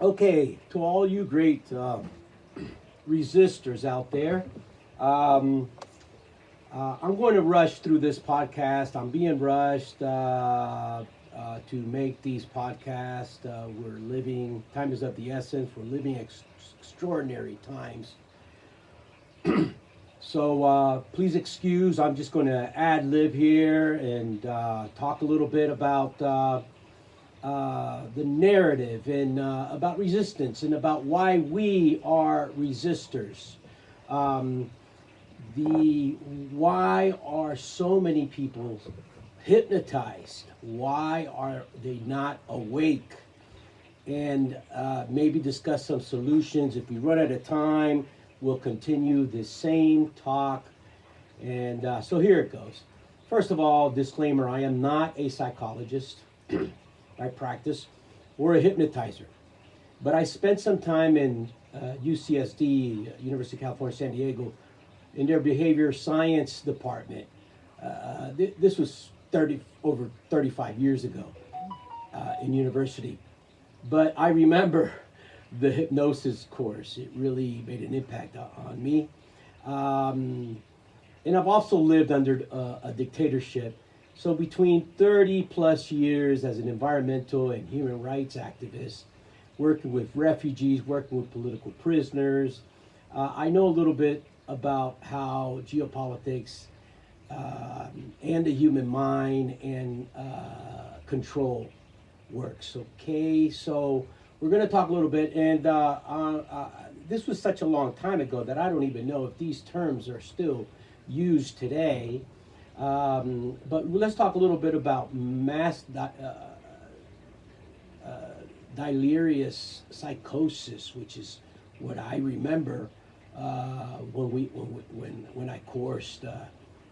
Okay, to all you great resistors out there, um, I'm going to rush through this podcast. I'm being rushed to make these podcasts. We're living, time is of the essence. We're living extraordinary times. So please excuse, I'm just going to ad lib here and talk a little bit about the narrative and about resistance and about why we are resistors. Um, the why are so many people hypnotized? Why are they not awake? And maybe discuss some solutions. If we run out of time, we'll continue the same talk. And so here it goes. First of all, disclaimer, I am not a psychologist. I practice or a hypnotizer. But I spent some time in UCSD, University of California, San Diego, in their behavior science department. This was over 35 years ago in university. But I remember the hypnosis course. It really made an impact on me. And I've also lived under a dictatorship. So between 30 plus years as an environmental and human rights activist, working with refugees, working with political prisoners, I know a little bit about how geopolitics and the human mind and control works. Okay, so we're going to talk a little bit, and this was such a long time ago that I don't even know if these terms are still used today. But let's talk a little bit about mass delirious psychosis, which is what I remember when I coursed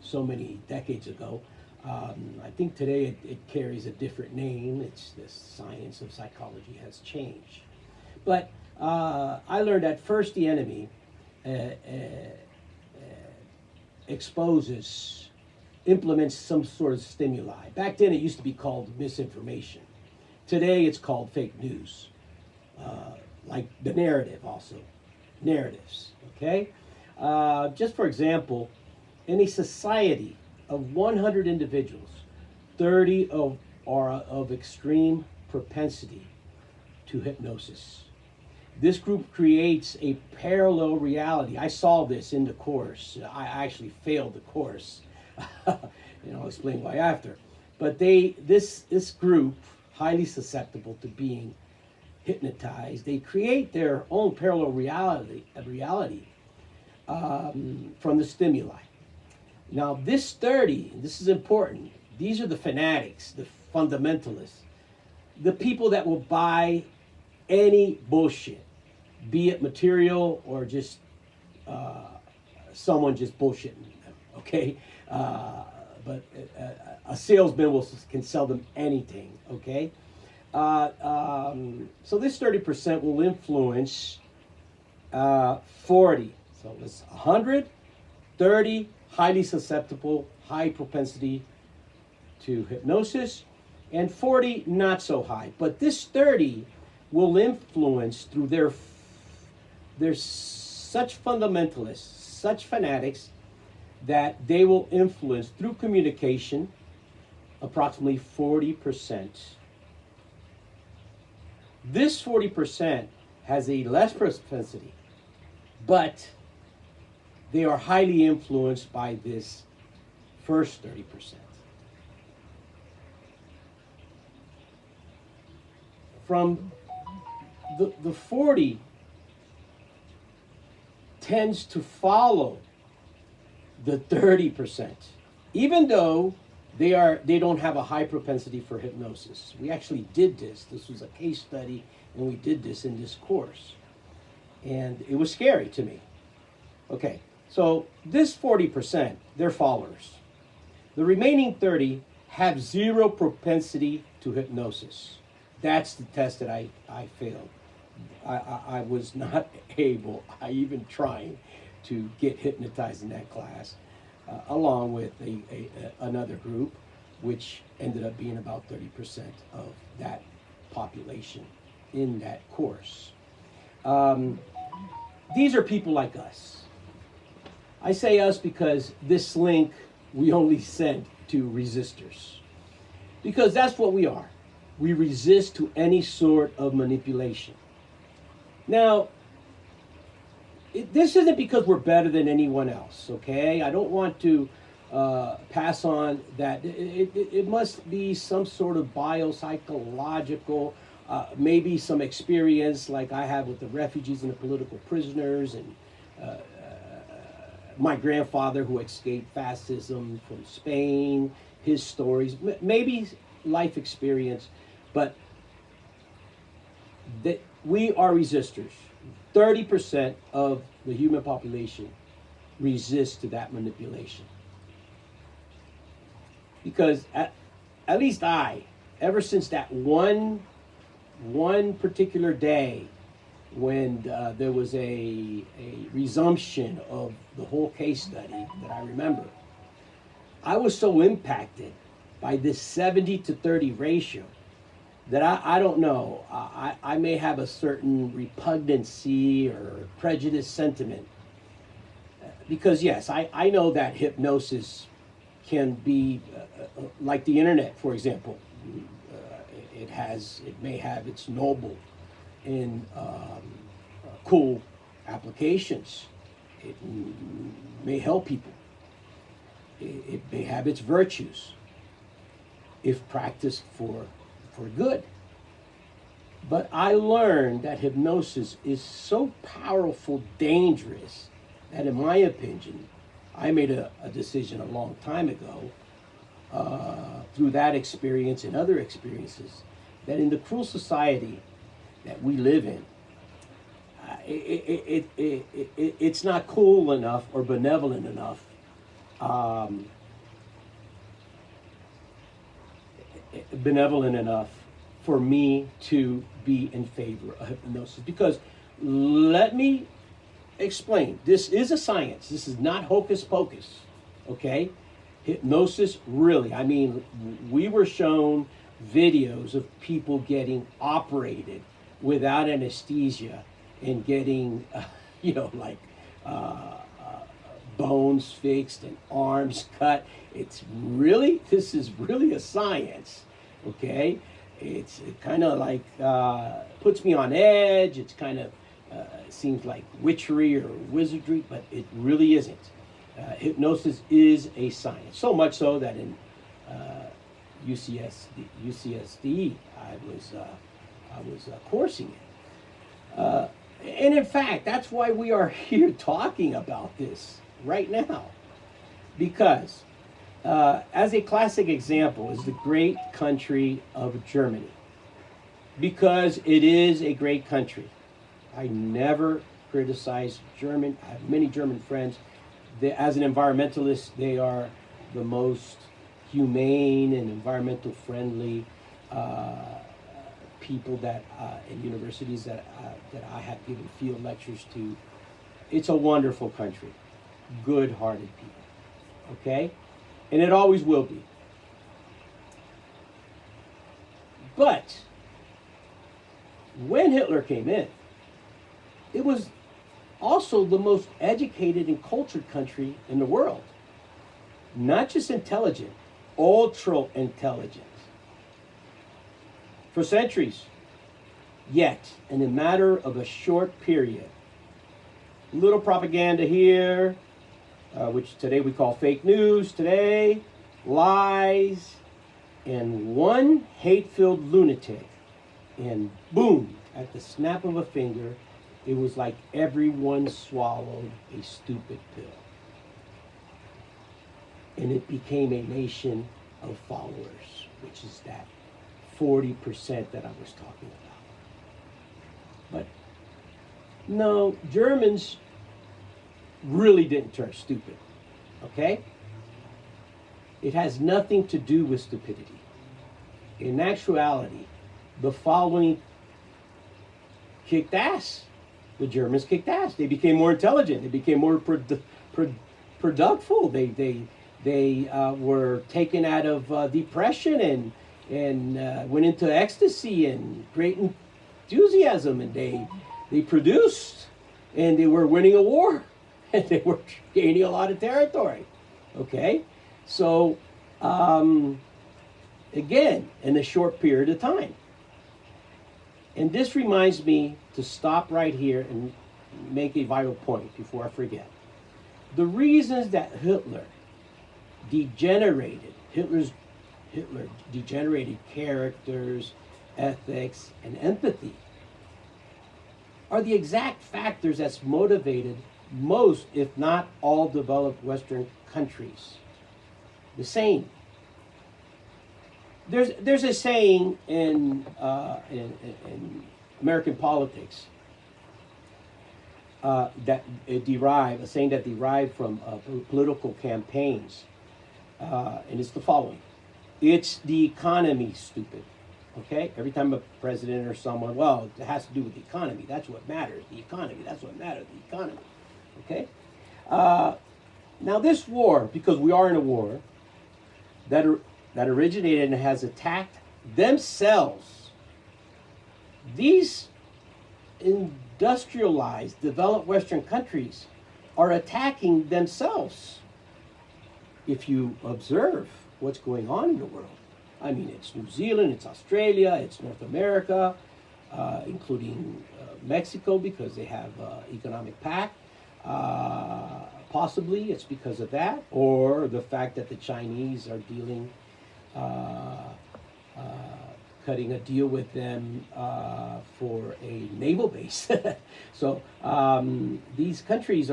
so many decades ago. I think today it carries a different name. It's the science of psychology has changed. But I learned that first the enemy exposes, implements some sort of stimuli. Back then it used to be called misinformation. Today it's called fake news. Like the narrative also. Narratives, okay? Just for example, in a society of 100 individuals, 30 are of extreme propensity to hypnosis. This group creates a parallel reality. I saw this in the course. I actually failed the course. I'll explain why after. But this group, highly susceptible to being hypnotized, they create their own parallel reality from the stimuli. Now, this 30, this is important. These are the fanatics, the fundamentalists, the people that will buy any bullshit, be it material or just someone just bullshitting them, okay? But a salesman can sell them anything, okay? So this 30% will influence 40. So it's 100, 30, highly susceptible, high propensity to hypnosis, and 40, not so high. But this 30 will influence through their such fundamentalists, such fanatics, that they will influence through communication approximately 40%. This 40% has a less propensity, but they are highly influenced by this first 30%. From the 40 tends to follow the 30%, even though they don't have a high propensity for hypnosis. We actually did this. This was a case study, and we did this in this course. And it was scary to me. Okay, so this 40%, they're followers. The remaining 30 have zero propensity to hypnosis. That's the test that I failed. I was not able, I even trying to get hypnotized in that class, along with another group, which ended up being about 30% of that population. in that course. These are people like us. I say us because this link we only sent to resistors. Because that's what we are. We resist to any sort of manipulation. Now, this isn't because we're better than anyone else, okay? I don't want to pass on that. It must be some sort of biopsychological, maybe some experience like I have with the refugees and the political prisoners, and my grandfather who escaped fascism from Spain, his stories, maybe life experience, but that we are resistors. 30% of the human population resists to that manipulation. Because at least I, ever since that one particular day when there was a resumption of the whole case study that I remember, I was so impacted by this 70-30 ratio that I don't know, I may have a certain repugnancy or prejudice sentiment. Because yes, I know that hypnosis can be like the internet, for example. It may have its noble and cool applications. It may help people. It may have its virtues if practiced for good. But I learned that hypnosis is so powerful, dangerous, that in my opinion, I made a decision a long time ago through that experience and other experiences, that in the cruel society that we live in, it's not cool enough or benevolent enough for me to be in favor of hypnosis. Because let me explain, this is a science. This is not hocus pocus, okay? Hypnosis, really, I mean, we were shown videos of people getting operated without anesthesia and getting, bones fixed and arms cut. This is really a science, okay? It kind of like puts me on edge. It's kind of seems like witchery or wizardry, but it really isn't. Hypnosis is a science. So much so that in UCSD, I was coursing it. And in fact, that's why we are here talking about this right now. Because as a classic example is the great country of Germany. Because it is a great country. I never criticize German. I have many German friends. As an environmentalist, they are the most humane and environmental friendly people that in universities that I have given field lectures to. It's a wonderful country, good-hearted people, okay? And it always will be. But when Hitler came in, it was also the most educated and cultured country in the world. Not just intelligent, ultra intelligent. For centuries. Yet, in a matter of a short period, little propaganda here, which today we call fake news today, lies, and one hate-filled lunatic, and boom, at the snap of a finger, it was like everyone swallowed a stupid pill. And it became a nation of followers, which is that 40% that I was talking about. But no, Germans really didn't turn stupid, okay? It has nothing to do with stupidity. In actuality, the following kicked ass. The Germans kicked ass. They became more intelligent. They became more productful. They were taken out of depression and went into ecstasy and enthusiasm, and they produced, and they were winning a war, and they were gaining a lot of territory. Okay, so again, in a short period of time. And this reminds me to stop right here and make a vital point before I forget. The reasons that Hitler degenerated characters, ethics, and empathy are the exact factors that's motivated most, if not all, developed Western countries. The same. There's a saying in American politics a saying that derived from political campaigns, and it's the following: "It's the economy, stupid." Okay, every time a president or someone, well, it has to do with the economy. That's what matters. The economy. That's what matters. The economy. Okay. Now this war, because we are in a war that originated and has attacked themselves. These industrialized, developed Western countries are attacking themselves. If you observe what's going on in the world, I mean, it's New Zealand, it's Australia, it's North America, including Mexico, because they have economic pact. Possibly it's because of that, or the fact that the Chinese are dealing, cutting a deal with them for a naval base. So these countries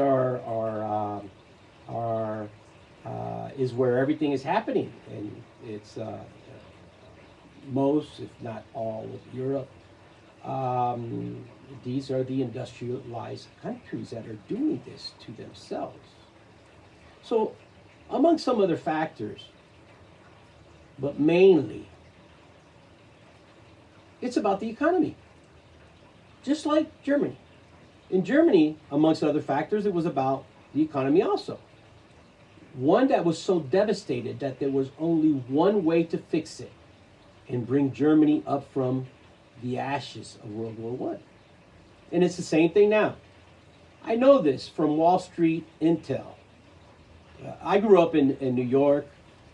is where everything is happening, and it's most, if not all, of Europe. These are the industrialized countries that are doing this to themselves. So, among some other factors, but mainly, it's about the economy. Just like Germany. In Germany, amongst other factors, it was about the economy also. One that was so devastated that there was only one way to fix it and bring Germany up from the ashes of World War I. And it's the same thing now. I know this from Wall Street intel. I grew up in New York.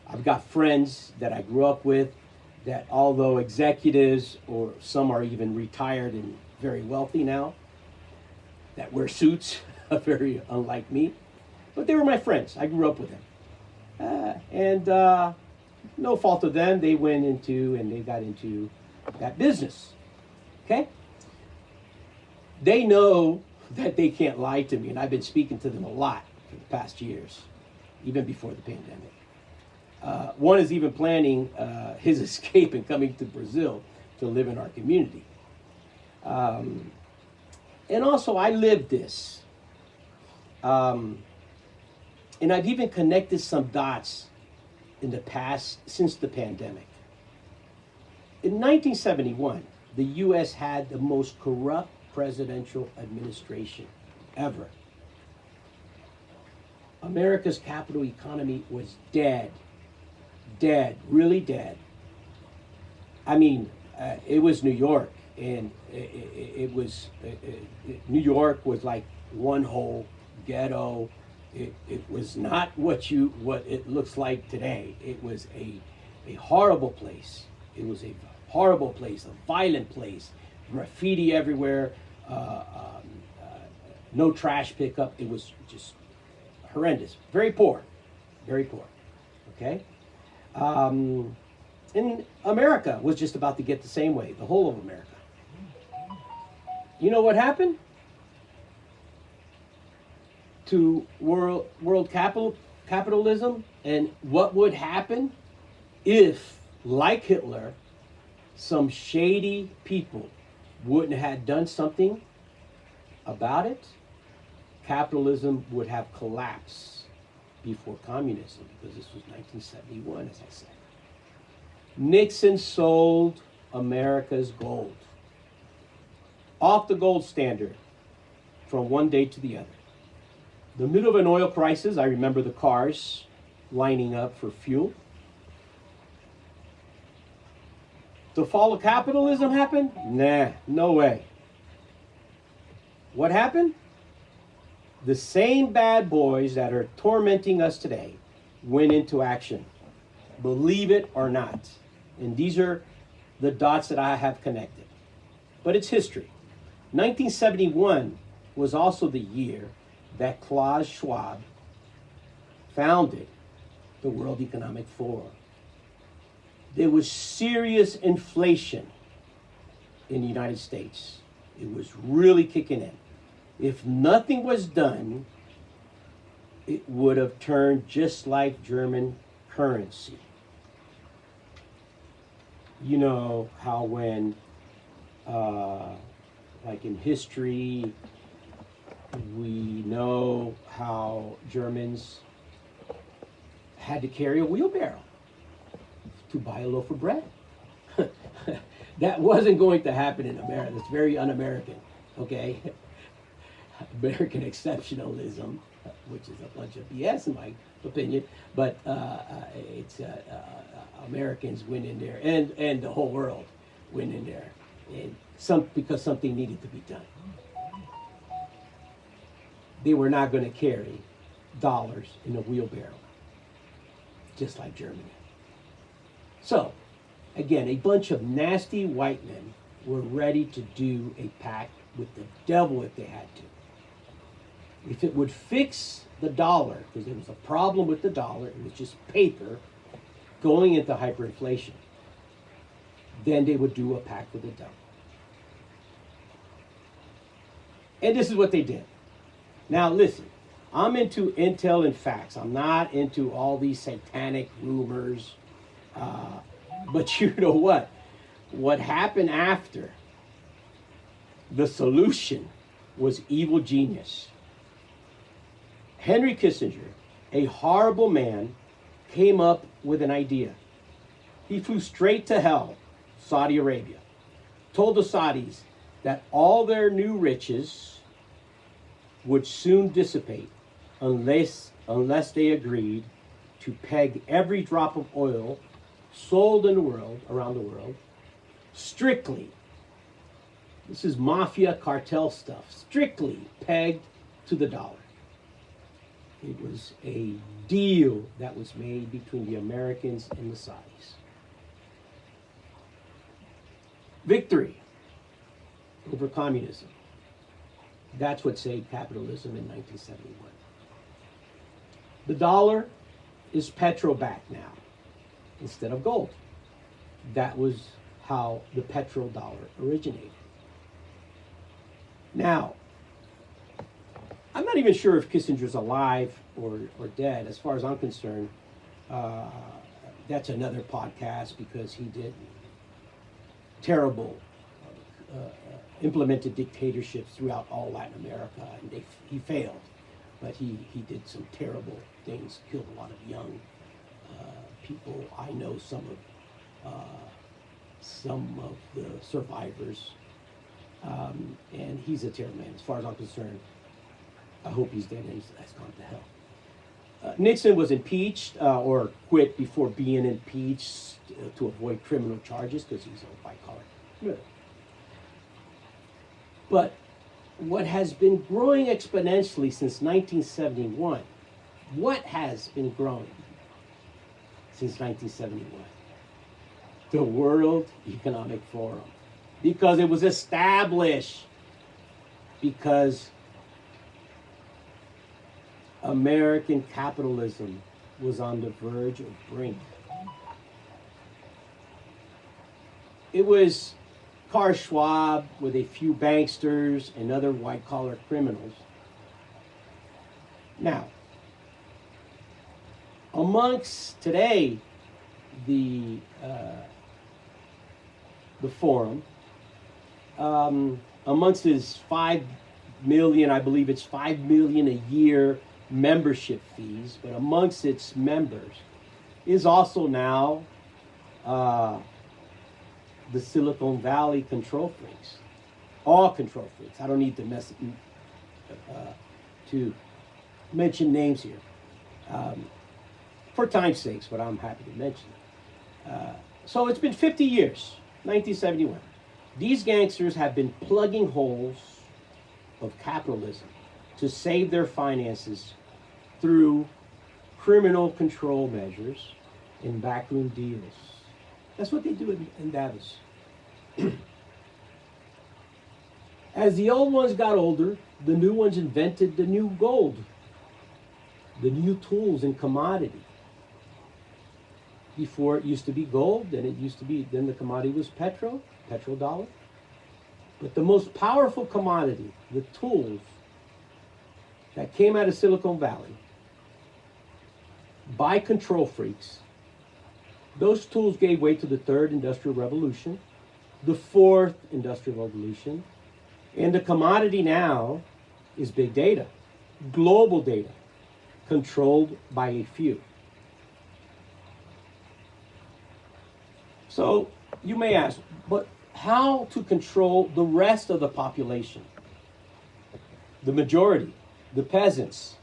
I've got friends that I grew up with that, although executives, or some are even retired and very wealthy now, that wear suits, very unlike me. But they were my friends. I grew up with them. And no fault of them, they went into and they got into that business. Okay? They know that they can't lie to me, and I've been speaking to them a lot for the past years, even before the pandemic. One is even planning his escape and coming to Brazil to live in our community. And also, I lived this. And I've even connected some dots in the past since the pandemic. In 1971, the U.S. had the most corrupt presidential administration ever. America's capital economy was dead. Dead, really dead. I mean, it was New York, and New York was like one whole ghetto. It was not what it looks like today. It was a horrible place. It was a horrible place, a violent place, graffiti everywhere, no trash pickup. It was just horrendous. Very poor, very poor. Okay? And America was just about to get the same way, the whole of America. You know what happened to world capitalism, and what would happen if, like Hitler, some shady people wouldn't have done something about it? Capitalism would have collapsed before communism, because this was 1971, as I said. Nixon sold America's gold off the gold standard from one day to the other. The middle of an oil crisis, I remember the cars lining up for fuel. The fall of capitalism happened? Nah, no way. What happened? The same bad boys that are tormenting us today went into action. Believe it or not. And these are the dots that I have connected. But it's history. 1971 was also the year that Klaus Schwab founded the World Economic Forum. There was serious inflation in the United States. It was really kicking in. If nothing was done, it would have turned just like German currency. You know how when, like in history, we know how Germans had to carry a wheelbarrow to buy a loaf of bread. That wasn't going to happen in America. It's very un-American, okay? American exceptionalism, which is a bunch of BS in my opinion, but it's Americans went in there, and the whole world went in there, and because something needed to be done. They were not going to carry dollars in a wheelbarrow, just like Germany. So, again, a bunch of nasty white men were ready to do a pact with the devil if they had to. If it would fix the dollar, because there was a problem with the dollar, it was just paper going into hyperinflation, then they would do a pact with the devil. And this is what they did. Now listen, I'm into intel and facts. I'm not into all these satanic rumors. But you know what? What happened after the solution was evil genius. Henry Kissinger, a horrible man, came up with an idea. He flew straight to hell, Saudi Arabia, told the Saudis that all their new riches would soon dissipate unless they agreed to peg every drop of oil sold in the world, around the world, strictly, this is mafia cartel stuff, strictly pegged to the dollar. It was a deal that was made between the Americans and the Saudis. Victory over communism. That's what saved capitalism in 1971. The dollar is petro-backed now instead of gold. That was how the petrodollar originated. Now, I'm not even sure if Kissinger's alive or dead. As far as I'm concerned, that's another podcast because he did terrible, implemented dictatorships throughout all Latin America, and he failed. But he did some terrible things, killed a lot of young people. I know some of the survivors, and he's a terrible man. As far as I'm concerned, I hope he's dead and has gone to hell. Nixon was impeached or quit before being impeached to avoid criminal charges because he's a white collar. But what has been growing exponentially since 1971, what has been growing since 1971? The World Economic Forum. Because it was established. Because American capitalism was on the verge of brink. It was Klaus Schwab with a few banksters and other white-collar criminals. Now, amongst today, the forum, amongst his 5 million, I believe it's 5 million a year membership fees, but amongst its members is also now the Silicon Valley control freaks, all control freaks. I don't need to mention names here for time's sakes, but I'm happy to mention it. So it's been 50 years 1971. These gangsters have been plugging holes of capitalism to save their finances through criminal control measures and backroom deals. That's what they do in Davos. As the old ones got older, the new ones invented the new gold, the new tools and commodity. Before it used to be gold, then the commodity was petrodollar. But the most powerful commodity, the tools that came out of Silicon Valley by control freaks, those tools gave way to the third industrial revolution, the fourth industrial revolution, and the commodity now is big data, global data, controlled by a few. So you may ask, but how to control the rest of the population? The majority, the peasants,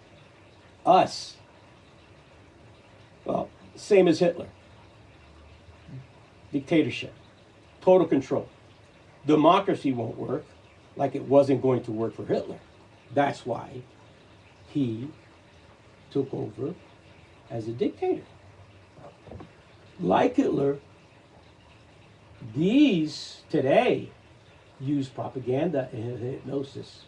us. Well, same as Hitler. Dictatorship, total control. Democracy won't work like it wasn't going to work for Hitler. That's why he took over as a dictator. Like Hitler, these today use propaganda and hypnosis.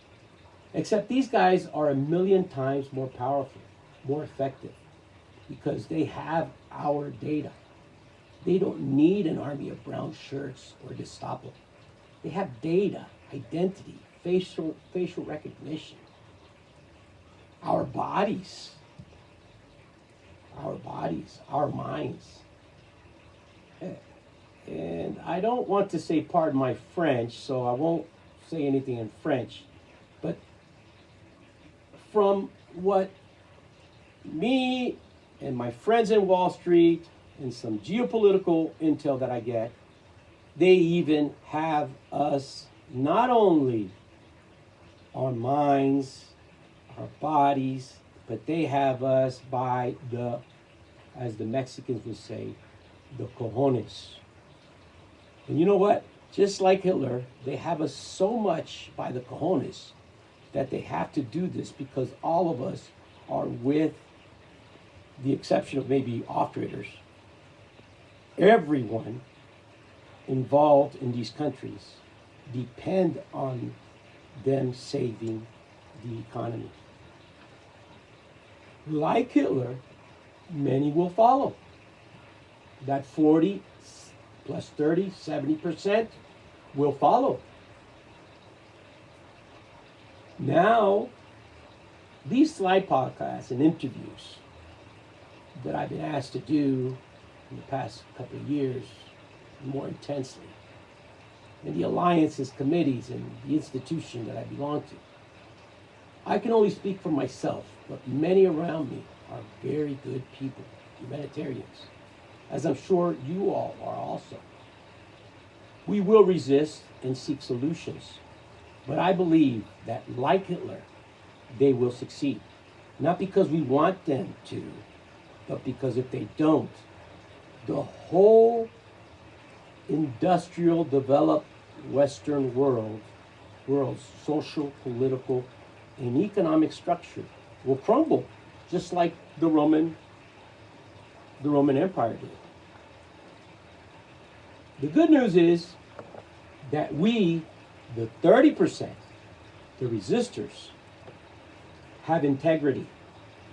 Except these guys are a million times more powerful, more effective, because they have our data. They don't need an army of brown shirts or Gestapo. They have data, identity, facial recognition. Our bodies, our minds. And I don't want to say pardon my French, so I won't say anything in French. But from what me and my friends in Wall Street and some geopolitical intel that I get, they even have us not only our minds, our bodies, but they have us by the, as the Mexicans would say, the cojones. And you know what? Just like Hitler, they have us so much by the cojones that they have to do this because all of us are, with the exception of maybe off-traders, everyone involved in these countries depend on them saving the economy. Like Hitler, many will follow. That 40 plus 30, 70% will follow. Now, these slide podcasts and interviews that I've been asked to do in the past couple of years more intensely, and the alliances, committees, and the institution that I belong to, I can only speak for myself, but many around me are very good people, humanitarians, as I'm sure you all are also. We will resist and seek solutions, but I believe that, like Hitler, they will succeed. Not because we want them to, but because if they don't, the whole industrial, developed Western world's social, political, and economic structure will crumble, just like the Roman Empire did. The good news is that we, the 30%, the resistors, have integrity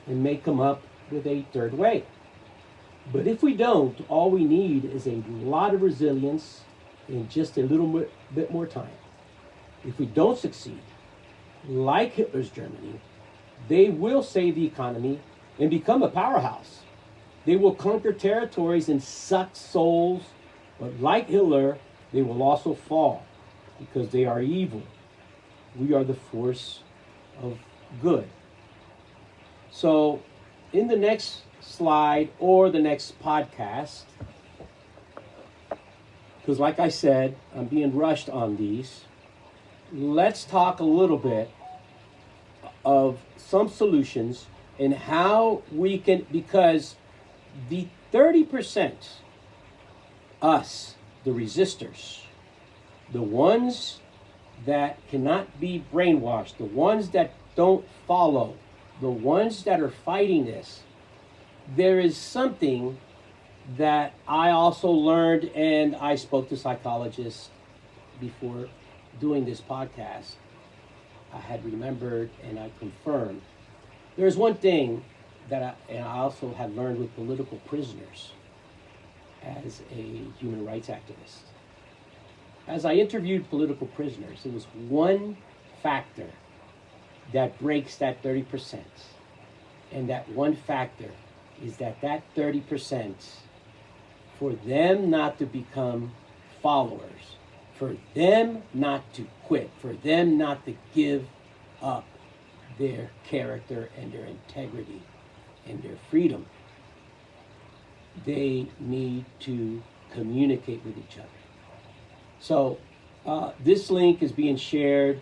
and may come up with a third way. But if we don't, all we need is a lot of resilience and just a little bit more time. If we don't succeed, like Hitler's Germany, they will save the economy and become a powerhouse. They will conquer territories and suck souls, but like Hitler, they will also fall because they are evil. We are the force of good. So in the next slide or the next podcast, because like I said, I'm being rushed on these, let's talk a little bit of some solutions and how we can, because the 30%, us, the resistors, the ones that cannot be brainwashed, the ones that don't follow, the ones that are fighting this. There is something that I also learned, and I spoke to psychologists before doing this podcast. I had remembered and I confirmed. There's one thing that I also have learned with political prisoners as a human rights activist. As I interviewed political prisoners, it was one factor that breaks that 30%. And that one factor is that 30%, for them not to become followers, for them not to quit, for them not to give up their character and their integrity and their freedom, they need to communicate with each other. So this link is being shared